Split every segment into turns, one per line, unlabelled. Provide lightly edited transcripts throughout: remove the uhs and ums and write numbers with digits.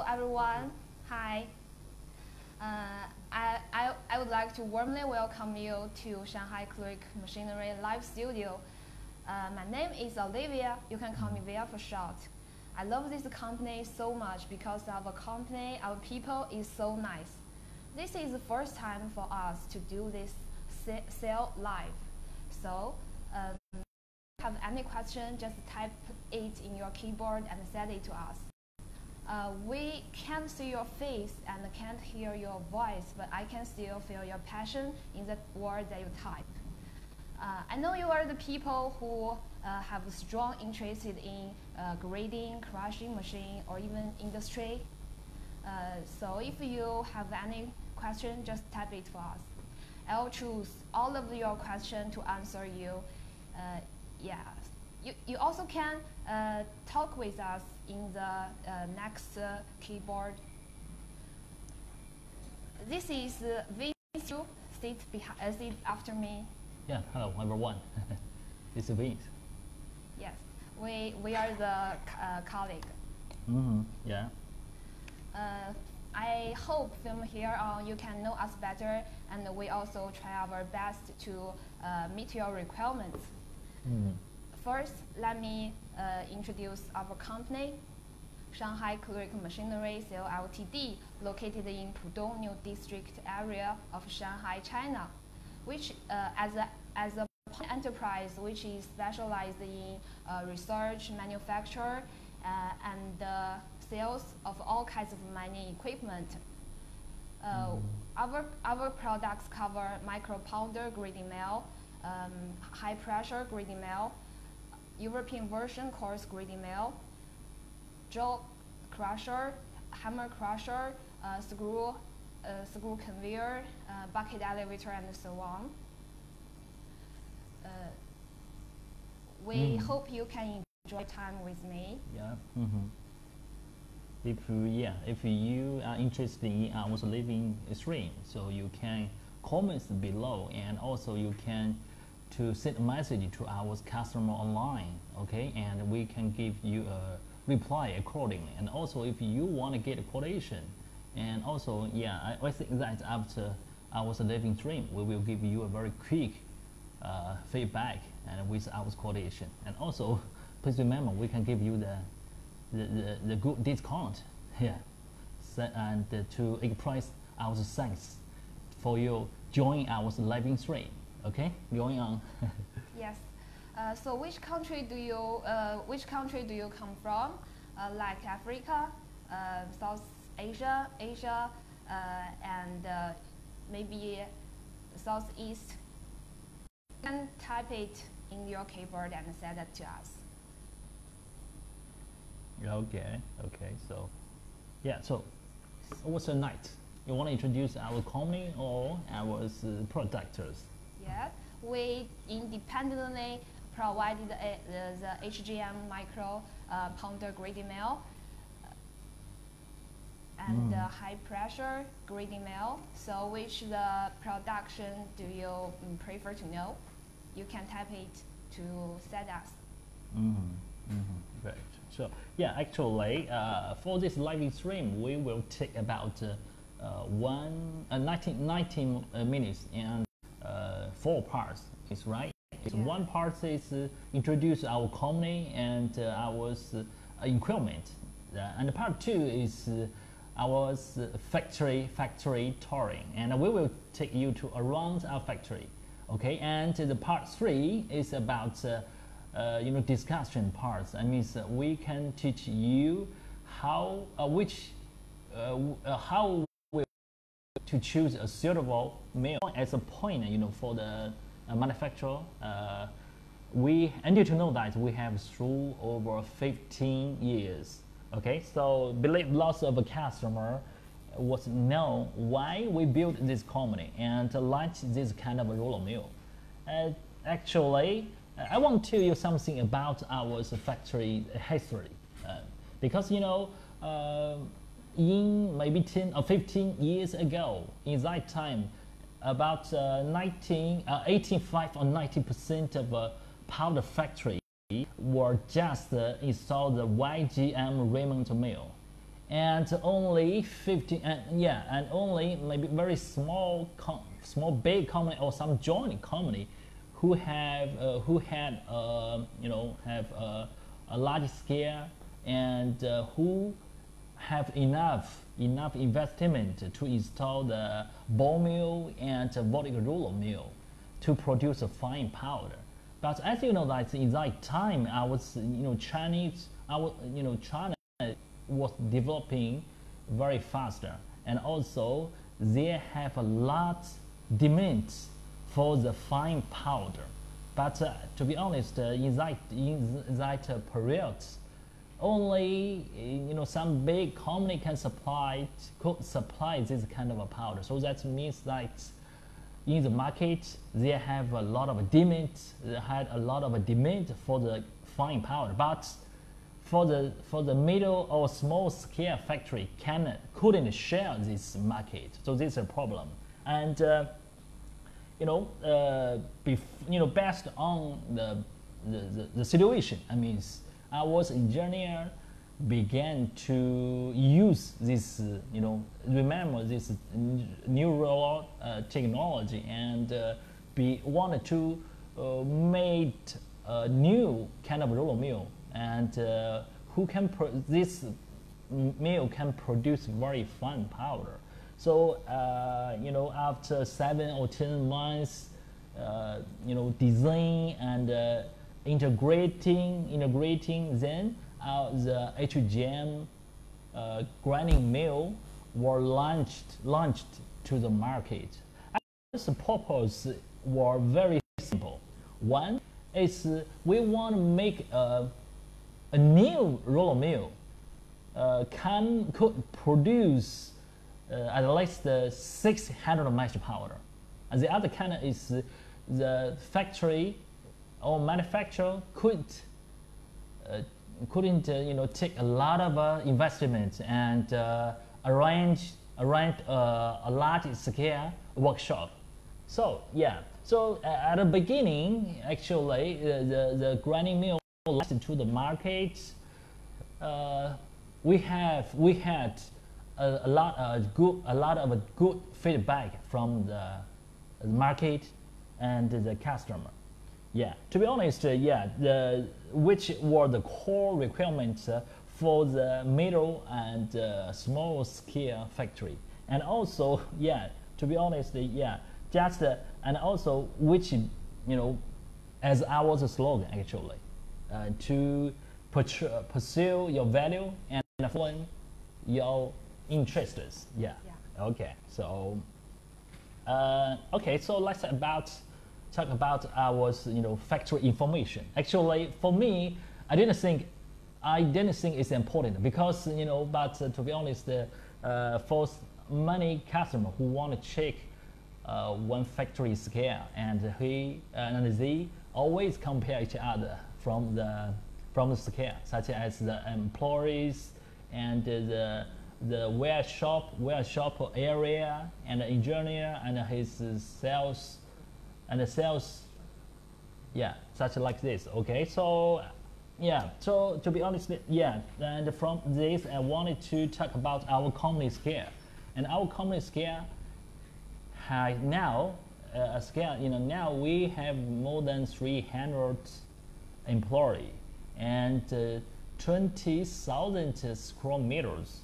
everyone. Hi. I would like to warmly welcome you to Shanghai Clirik Machinery Live Studio. My name is Olivia. You can call me Via for short. I love this company so much because our company, our people is so nice. This is the first time for us to do this sale live. So, if you have any question, just type it in your keyboard and send it to us. We can't see your face and can't hear your voice, but I can still feel your passion in the word that you type. I know you are the people who have a strong interest in grading, crushing machine, or even industry. So if you have any question, just type it for us. I'll choose all of your questions to answer you. Yeah. You also can talk with us in the next keyboard. This is Vince. Sit after me.
Yeah, hello everyone. It's Vince.
Yes, we are the colleague.
Yeah.
I hope from here on you can know us better, and we also try our best to meet your requirements. First, let me introduce our company, Shanghai Clirik Machinery Sale Ltd, located in Pudong New District area of Shanghai, China, which as a enterprise which is specialized in research, manufacture, and sales of all kinds of mining equipment. Our products cover micro pounder grading mill, high pressure grading mill, European version coarse grading mill, jaw crusher, hammer crusher, screw conveyor, bucket elevator, and so on. We hope you can enjoy time with me.
Yeah. If you are interested in our living stream, so you can comment below, and also you can to send a message to our customer online, okay, and we can give you a reply accordingly. And also if you want to get a quotation, and also I think that after our living stream we will give you a very quick feedback and with our quotation. And also please remember we can give you the good discount here, and to express our thanks for you joining our living stream. Okay, going on.
Yes. So which country do you come from? Like Africa, South Asia, and maybe Southeast. You can type it in your keyboard and send it to us.
Okay. So, yeah. So, what's the night? You want to introduce our company or our producers?
Yeah, we independently provided the HGM micro pounder grading mill and high pressure grading mill. So which the production do you prefer to know? You can type it to set us.
Right. So yeah, actually for this live stream we will take about 19 minutes and 4 parts, is right?
Yeah.
One part is introduce our company and our equipment, and part 2 is our factory touring, and we will take you to around our factory, okay? And the part 3 is about discussion parts. I mean, we can teach you how to choose a suitable mill as a point, for the manufacturer. We need to know that we have through over 15 years. Okay, so believe lots of a customer was know why we built this company and launched this kind of a roller mill. Actually, I want to tell you something about our factory history, because in maybe 10 or 15 years ago, in that time, about 85 or 90% of powder factory were just installed the YGM Raymond mill, and only 15, and only maybe very small, big company or some joint company who have have a large scale and who have enough investment to install the ball mill and vertical roller mill to produce a fine powder. But as you know that in that time, China was developing very faster, and also they have a lot demand for the fine powder. But to be honest, in that period, only some big company could supply this kind of a powder. So that means that in the market they have a lot of demand. They had a lot of demand for the fine powder, but for the middle or small scale factory couldn't share this market. So this is a problem. And based on the situation, I mean, our engineer began to use this, remember this new roller technology, and wanted to make a new kind of roller mill, and this mill can produce very fine powder. So after 7 or 10 months, design and integrating, then the HGM grinding mill were launched to the market. And the purpose were very simple. One is we want to make a new roller mill could produce at least 600 metric powder. And the other kind is the factory or manufacturer couldn't take a lot of investment and arrange a large scale workshop. So so at the beginning, actually the grinding mill launched to the market. We had a lot of good feedback from the market and the customer. To be honest, which were the core requirements for the middle and small scale factory, and also to be honest, and also which as our slogan actually, to pursue your value and follow your interests. Okay, so so let's talk about our factory information. Actually, for me, I didn't think it's important because but to be honest, for many customers who want to check one factory scale, and they always compare each other from the scale, such as the employees and the workshop area, and the engineer and his sales, such like this. Okay, so so to be honest, and from this I wanted to talk about our company scale. And our company scale has now a scale, now we have more than 300 employees and 20,000 square meters.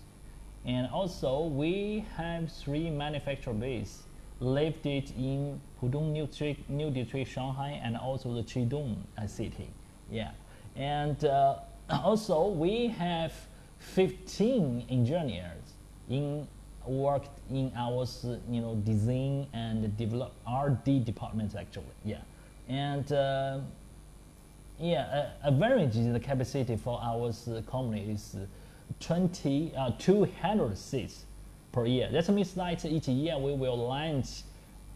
And also we have 3 manufacturing bases located in Pudong, New District, Shanghai, and also the Qidong city. And also we have 15 engineers worked in our design and develop R&D departments actually. And average the capacity for our company is 200 seats per year. That means that each year we will launch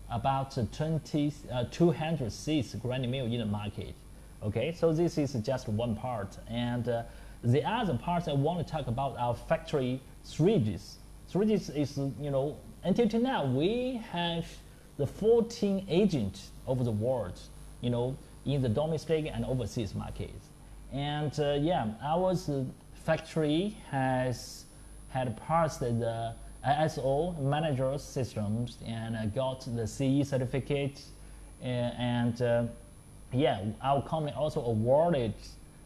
about 200 seats grinding mill in the market. Okay, so this is just one part, and the other part I want to talk about our factory strategies. Strategies is until now we have the 14 agents over the world, in the domestic and overseas markets, and our factory has had passed the ISO manager systems and got the CE certificate, and yeah, our company also awarded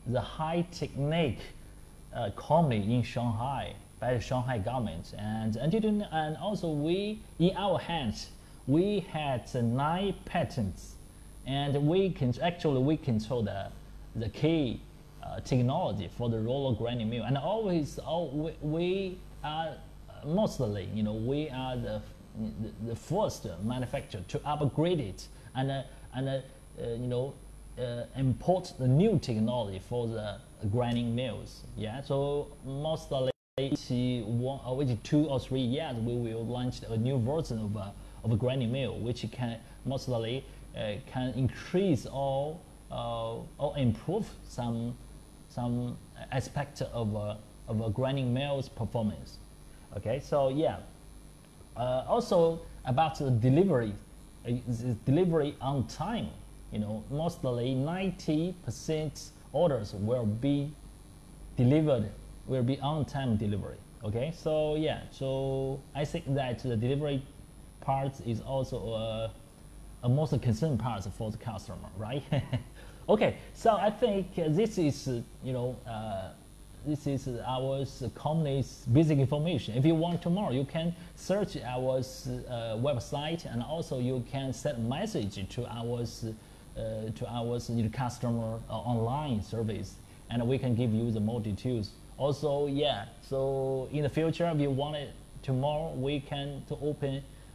the high technique company in Shanghai by the Shanghai government, and also we, in our hands, we had 9 patents, and we control the key technology for the roller grinding mill, and we are mostly, we are the first manufacturer to upgrade it and import the new technology for the grinding mills. Yeah, so mostly each 2 or 3 years we will launch a new version of a grinding mill, which can mostly can increase or improve some aspect of a grinding mill's performance. Okay, so yeah. Also about the delivery on time. Mostly 90% orders will be on time delivery. Okay, so yeah, so I think that the delivery part is also a most concerned part for the customer, right? Okay, so I think this is this is our company's basic information. If you want tomorrow, you can search our website, and also you can send message to our customer online service, and we can give you the more details. Also, yeah, so in the future, if you want it tomorrow, we can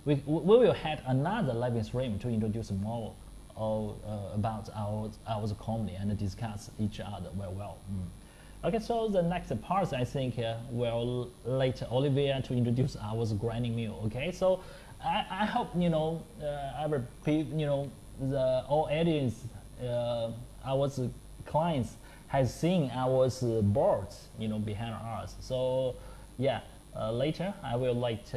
we will have another live stream to introduce more about our company and discuss each other very well. Okay, so the next part, I think, will let Olivia to introduce our grinding mill. Okay, so I hope our the all audience, our clients has seen our boards, behind us. So yeah, later I will let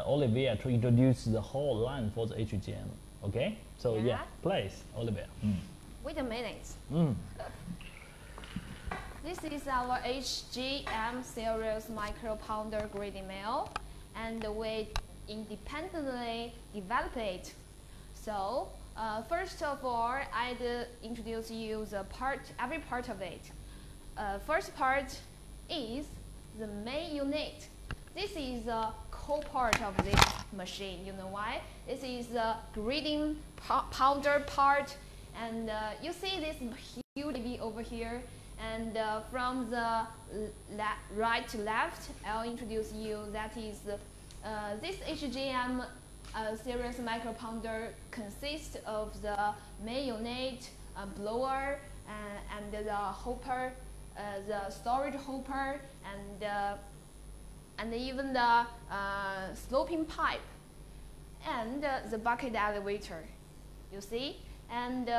Olivia to introduce the whole line for the HGM. Okay, so yeah, please, Olivia.
Wait a minute. This is our HGM series micro pounder grinding mill, and we independently develop it. So first of all, I'd introduce you every part of it. First part is the main unit. This is the core part of this machine. You know why? This is the grinding powder part, and you see this huge TV over here. And from the right to left, I'll introduce you. That is this HGM series micro pounder consists of the main unit, blower, and the hopper, the storage hopper, and even the sloping pipe, and the bucket elevator. You see? And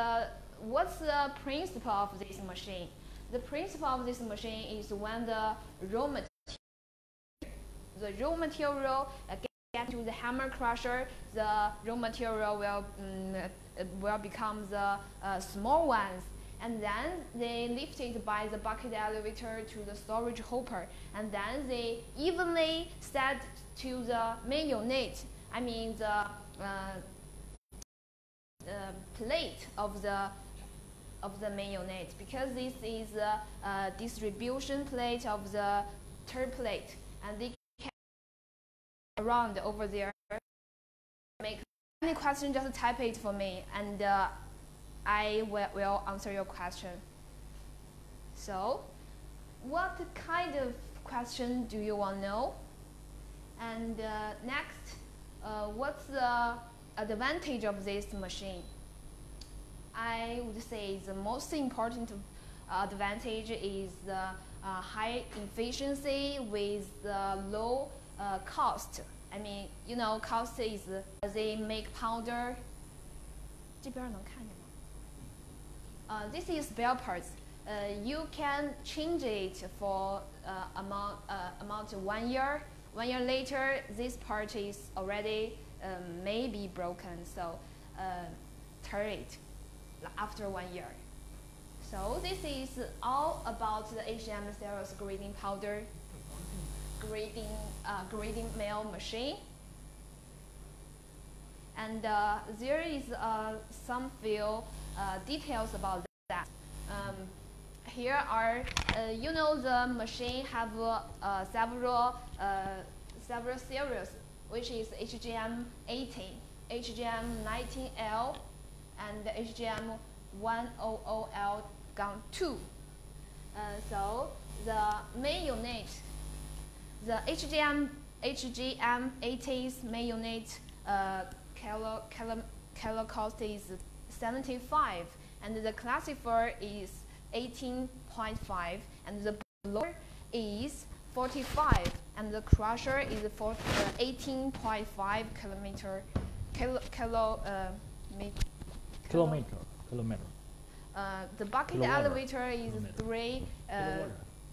what's the principle of this machine? The principle of this machine is when the raw material get to the hammer crusher, the raw material will become the small ones, and then they lift it by the bucket elevator to the storage hopper, and then they evenly set to the main unit. I mean the plate of the main unit, because this is a distribution plate of the third plate, and they can around over there. Make any question, just type it for me, and I will answer your question. So, what kind of question do you want to know? And next, what's the advantage of this machine? I would say the most important advantage is the high efficiency with the low cost. I mean, cost is they make powder. 这边能看见吗? This is spare parts. You can change it for amount 1 year. 1 year later, this part is already may be broken. So turn it after 1 year. So this is all about the HGM series grinding powder. grading mill machine. And there is some few details about that. Here are, the machine have several series, which is HGM 80, HGM 19L, and HGM 100L-2. So the main unit, the HGM 80's main unit kilo cost is 75, and the classifier is 18.5, and the blower is 45, and the crusher is 18.5 kilometer. The bucket elevator is 3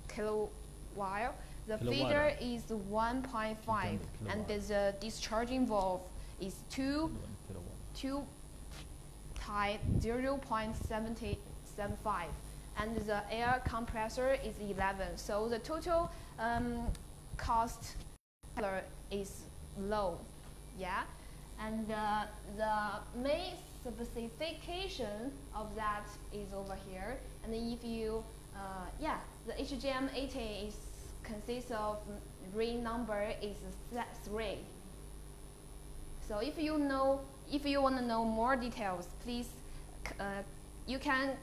kilowatt. The feeder is 1.5, and the discharging valve is 2 type 0.75, and the air compressor is 11. So the total cost is low, yeah. And the main specification of that is over here. And if you, the HGM 80 consists of ring number is 3. So if you want to know more details, please, you can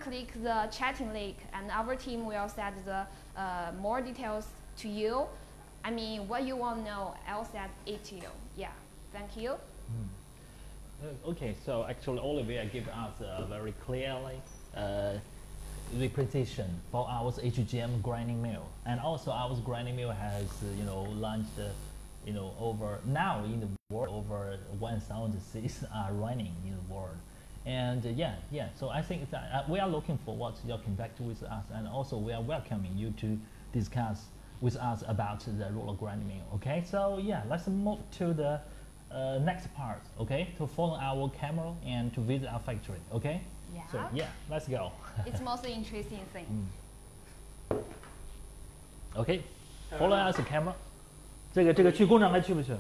click the chatting link, and our team will send the more details to you. I mean, what you want to know, I'll send it to you. Yeah, thank you.
Okay, so actually Olivia gave us a very clearly representation for our HGM grinding mill, and also our grinding mill has launched over now in the world over 1,000 seats are running in the world. And so I think that we are looking forward to your contact with us, and also we are welcoming you to discuss with us about the roller grinding mill. Okay, so let's move to the next part. Okay, to follow our camera and to visit our factory. Okay.
Yeah.
So let's go.
It's most interesting thing.
Okay, follow us the camera. 这个去工厂还去不去？